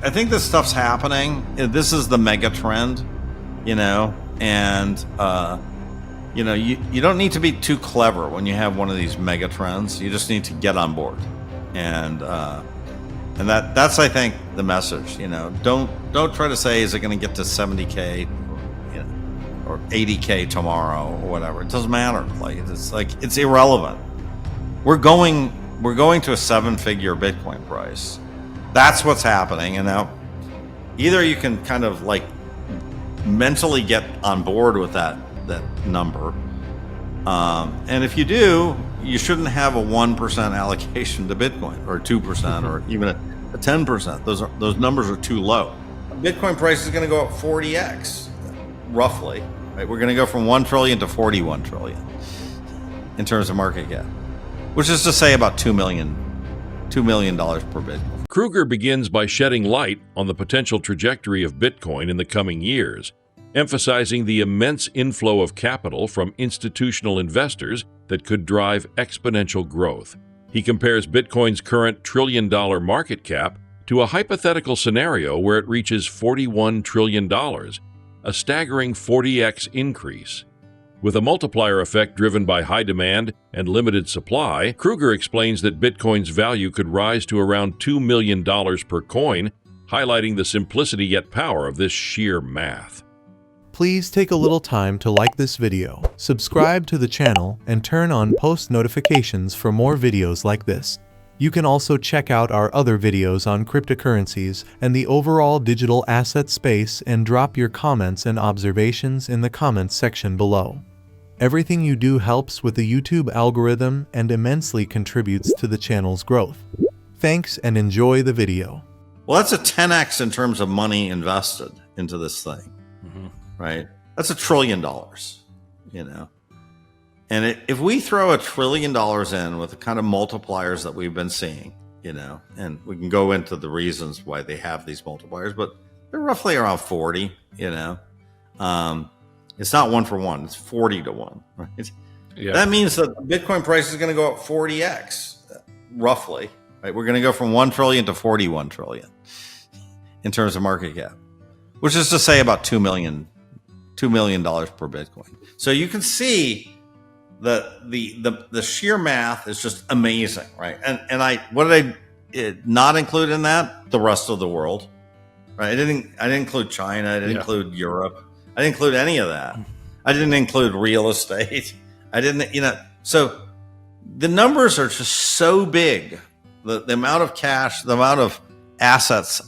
I think this stuff's happening. This is the mega trend, and you don't need to be too clever when you have one of these mega trends. You just need to get on board, and that's I think the message. Don't try to say, is it going to get to 70K, or 80K tomorrow or whatever. It doesn't matter. It's irrelevant. We're going to a 7-figure Bitcoin price. That's what's happening. And now either you can kind of mentally get on board with that number. And if you do, you shouldn't have a 1% allocation to Bitcoin, or 2%, or even a 10%. Those numbers are too low. Bitcoin price is going to go up 40x, roughly. Right? We're going to go from 1 trillion to 41 trillion in terms of market cap, which is to say about $2 million per Bitcoin. Krueger begins by shedding light on the potential trajectory of Bitcoin in the coming years, emphasizing the immense inflow of capital from institutional investors that could drive exponential growth. He compares Bitcoin's current trillion-dollar market cap to a hypothetical scenario where it reaches $41 trillion, a staggering 40x increase. With a multiplier effect driven by high demand and limited supply, Krueger explains that Bitcoin's value could rise to around $2 million per coin, highlighting the simplicity yet power of this sheer math. Please take a little time to like this video, subscribe to the channel, and turn on post notifications for more videos like this. You can also check out our other videos on cryptocurrencies and the overall digital asset space, and drop your comments and observations in the comments section below. Everything you do helps with the YouTube algorithm and immensely contributes to the channel's growth. Thanks and enjoy the video. Well, that's a 10x in terms of money invested into this thing, right? That's $1 trillion, And if we throw $1 trillion in with the kind of multipliers that we've been seeing, and we can go into the reasons why they have these multipliers, but they're roughly around 40, It's not 1 for 1, it's 40 to 1, right? Yeah. That means that the Bitcoin price is going to go up 40x, roughly, right? We're going to go from 1 trillion to 41 trillion in terms of market cap, which is to say about $2 million per Bitcoin. So you can see that the sheer math is just amazing, right? And what did I not include in that? The rest of the world, right? I didn't include China. I didn't include Europe. I didn't include any of that. I didn't include real estate. I didn't, so the numbers are just so big. The amount of cash, the amount of assets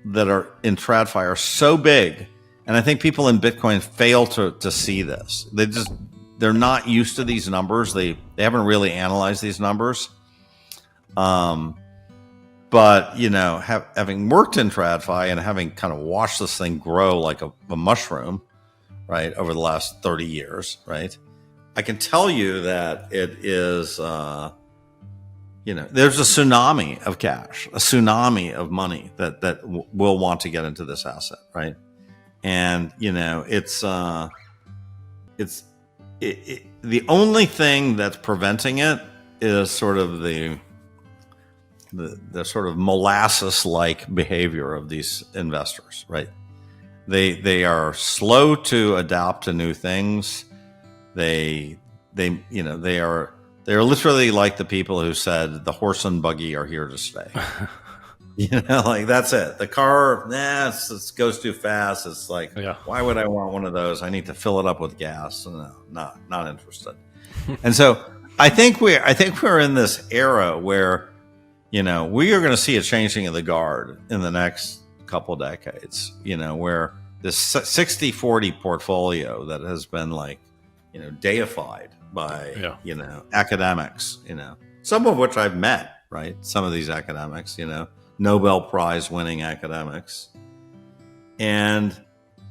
that are in TradFi are so big. And I think people in Bitcoin fail to see this. They're not used to these numbers. They haven't really analyzed these numbers. But, having worked in TradFi and having kind of watched this thing grow like a mushroom, right, over the last 30 years, right, I can tell you that it is, there's a tsunami of cash, a tsunami of money that will want to get into this asset, right? And, the only thing that's preventing it is sort of the sort of molasses-like behavior of these investors, right? They are slow to adapt to new things. They're literally like the people who said the horse and buggy are here to stay. That's it. The car, it goes too fast. It's like, why would I want one of those? I need to fill it up with gas. No, not interested. And so I think we're in this era where, we are going to see a changing of the guard in the next couple decades, where this 60-40 portfolio that has been deified by, academics, some of which I've met, right? Some of these academics, Nobel Prize winning academics. And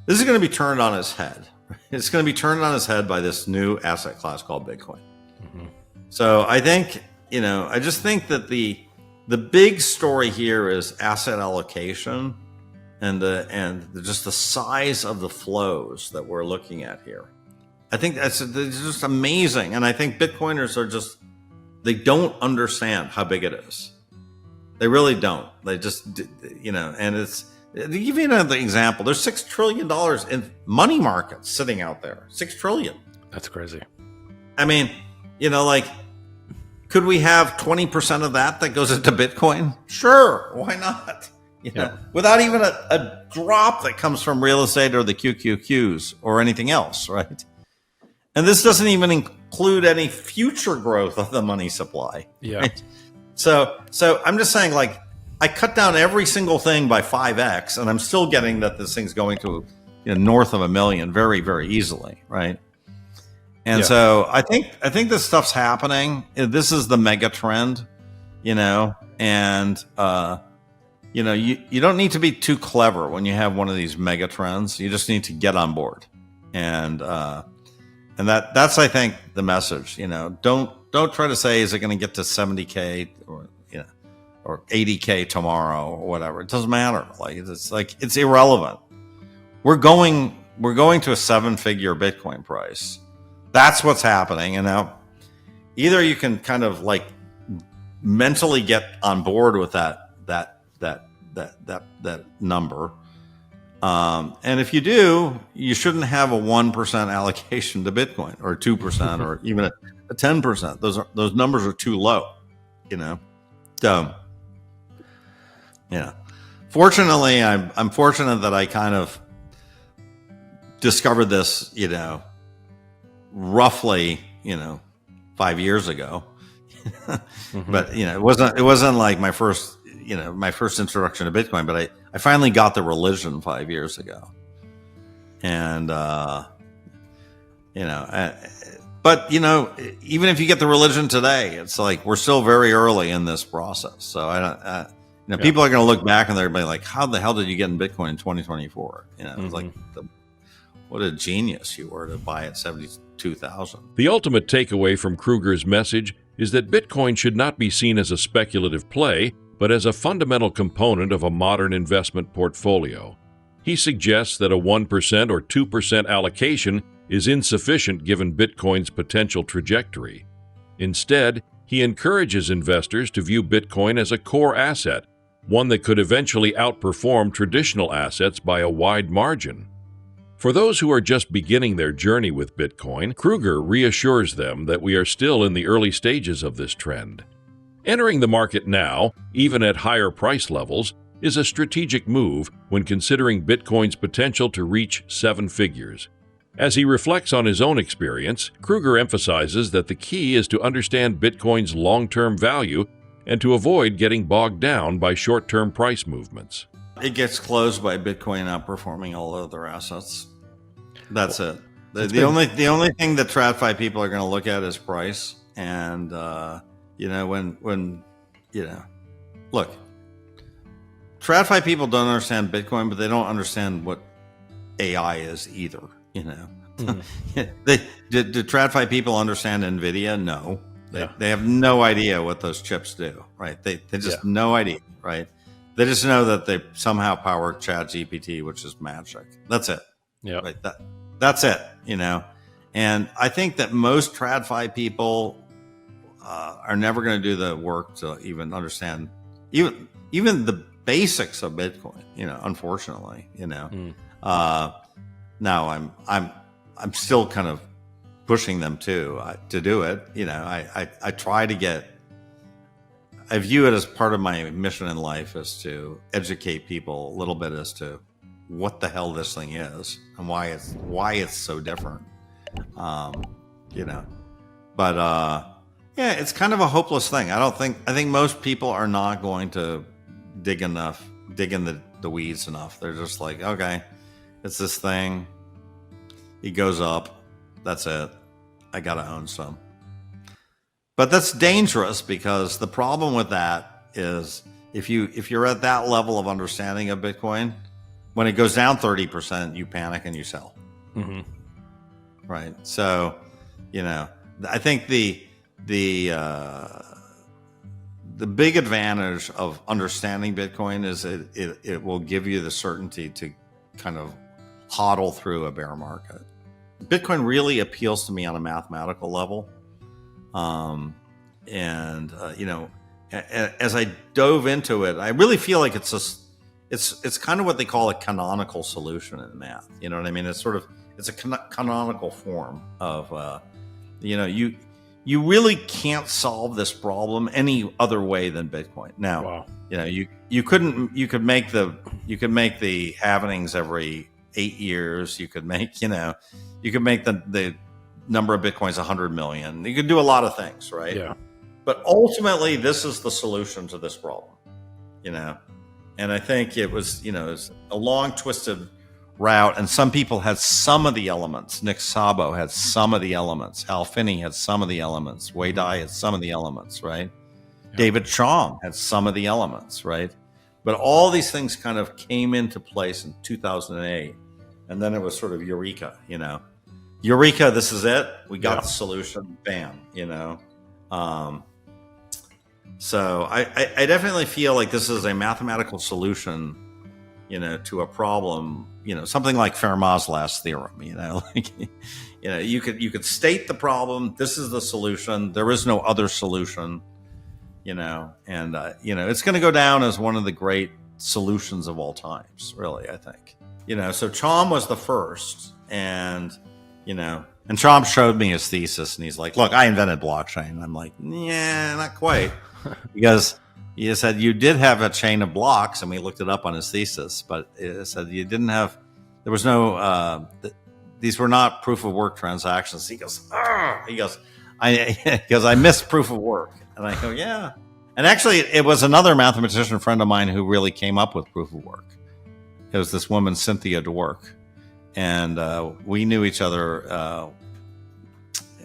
this is going to be turned on its head. It's going to be turned on its head by this new asset class called Bitcoin. So I think, I just think that the big story here is asset allocation and just the size of the flows that we're looking at here. I think it's just amazing. And I think Bitcoiners they don't understand how big it is. They really don't. They just, and it's, to give you another example, there's $6 trillion in money markets sitting out there. $6 trillion. That's crazy. I mean, like, could we have 20% of that goes into Bitcoin? Sure. Why not? Without even a drop that comes from real estate or the QQQs or anything else, right? And this doesn't even include any future growth of the money supply. Yeah. Right? So I'm just saying, like, I cut down every single thing by 5x, and I'm still getting that this thing's going to north of 1 million very, very easily, right? And so I think this stuff's happening. This is the mega trend, and you don't need to be too clever when you have one of these mega trends. You just need to get on board, and that's I think the message. Don't try to say, is it going to get to 70K or 80K tomorrow or whatever. It doesn't matter. It's irrelevant. We're going to a 7-figure Bitcoin price. That's what's happening. And now either you can kind of like mentally get on board with that number. And if you do, you shouldn't have a 1% allocation to Bitcoin or 2% or even a 10%. Those numbers are too low, So, fortunately, I'm fortunate that I kind of discovered this, roughly, 5 years ago. But it wasn't like my first introduction to Bitcoin, but I finally got the religion 5 years ago. And but even if you get the religion today, it's like we're still very early in this process. So people are going to look back and they're going to be like, how the hell did you get in Bitcoin in 2024? It's like, what a genius you were to buy at 72,000. The ultimate takeaway from Krueger's message is that Bitcoin should not be seen as a speculative play, but as a fundamental component of a modern investment portfolio. He suggests that a 1% or 2% allocation is insufficient given Bitcoin's potential trajectory. Instead, he encourages investors to view Bitcoin as a core asset, one that could eventually outperform traditional assets by a wide margin. For those who are just beginning their journey with Bitcoin, Krueger reassures them that we are still in the early stages of this trend. Entering the market now, even at higher price levels, is a strategic move when considering Bitcoin's potential to reach 7 figures. As he reflects on his own experience, Krueger emphasizes that the key is to understand Bitcoin's long-term value and to avoid getting bogged down by short-term price movements. It gets closed by Bitcoin outperforming all other assets. That's it. The only thing that TradFi people are going to look at is price. And look, TradFi people don't understand Bitcoin, but they don't understand what AI is either. Do TradFi people understand NVIDIA? No. They have no idea what those chips do, right? They just no idea, right? They just know that they somehow power ChatGPT, which is magic. That's it. Yeah. Right. That's it, And I think that most TradFi people are never going to do the work to even understand even the basics of Bitcoin, unfortunately, Now I'm still kind of pushing them to do it. I try to get. I view it as part of my mission in life is to educate people a little bit as to what the hell this thing is and why it's so different. But it's kind of a hopeless thing. I think most people are not going to dig in the weeds enough. They're just like, okay, it's this thing. It goes up. That's it. I got to own some. But that's dangerous because the problem with that is if you're at that level of understanding of Bitcoin, when it goes down 30%, you panic and you sell. Mm-hmm. Right. So, I think the big advantage of understanding Bitcoin is it will give you the certainty to kind of hodl through a bear market. Bitcoin really appeals to me on a mathematical level. And as I dove into it, I really feel like it's kind of what they call a canonical solution in math. You know what I mean? It's a canonical form of, you really can't solve this problem any other way than Bitcoin. Now, Wow. You could make the halvenings every 8 years. You could make, the number of Bitcoins 100 million. You could do a lot of things, right? Yeah. But ultimately, this is the solution to this problem, And I think it was a long, twisted route, and some people had some of the elements. Nick Szabo had some of the elements. Hal Finney had some of the elements. Wei Dai had some of the elements, right? Yeah. David Chong had some of the elements, right? But all these things kind of came into place in 2008, and then it was sort of eureka, Eureka, this is it. We got the solution. Bam, So I definitely feel like this is a mathematical solution, to a problem, something like Fermat's last theorem, you could state the problem. This is the solution. There is no other solution, and it's going to go down as one of the great solutions of all times, really, I think, so Chom was the first, and Chom showed me his thesis, and he's like, look, I invented blockchain. And I'm like, yeah, not quite. Because he said you did have a chain of blocks, and we looked it up on his thesis, but it said you didn't have, there was no, these were not proof of work transactions. He goes, I missed proof of work. And I go, yeah. And actually, it was another mathematician friend of mine who really came up with proof of work. It was this woman, Cynthia Dwork. And we knew each other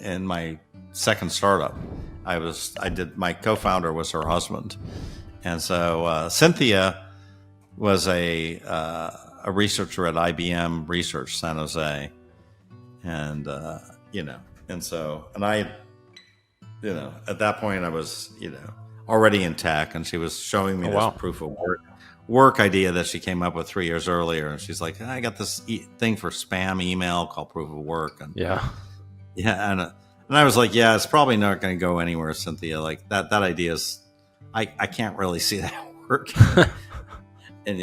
in my second startup. My co-founder was her husband. And so Cynthia was a researcher at IBM Research San Jose. And, and I, at that point I was, already in tech, and she was showing me this proof of work idea that she came up with 3 years earlier. And she's like, I got this thing for spam email called proof of work. And and I was like, yeah, it's probably not going to go anywhere, Cynthia. Like that idea is, I can't really see that work. And,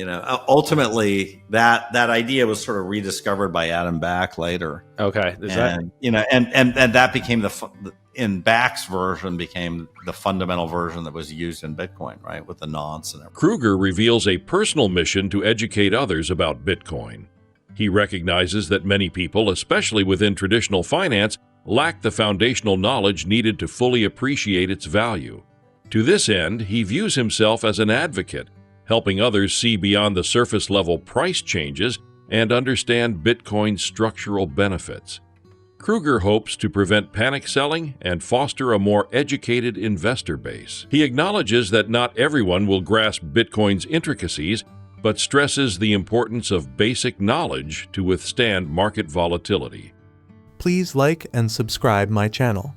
ultimately that idea was sort of rediscovered by Adam Back later. Okay. And that became in Back's version became the fundamental version that was used in Bitcoin, right? With the nonce and everything. Krueger reveals a personal mission to educate others about Bitcoin. He recognizes that many people, especially within traditional finance, lack the foundational knowledge needed to fully appreciate its value. To this end, he views himself as an advocate, helping others see beyond the surface-level price changes and understand Bitcoin's structural benefits. Krueger hopes to prevent panic selling and foster a more educated investor base. He acknowledges that not everyone will grasp Bitcoin's intricacies, but stresses the importance of basic knowledge to withstand market volatility. Please like and subscribe my channel.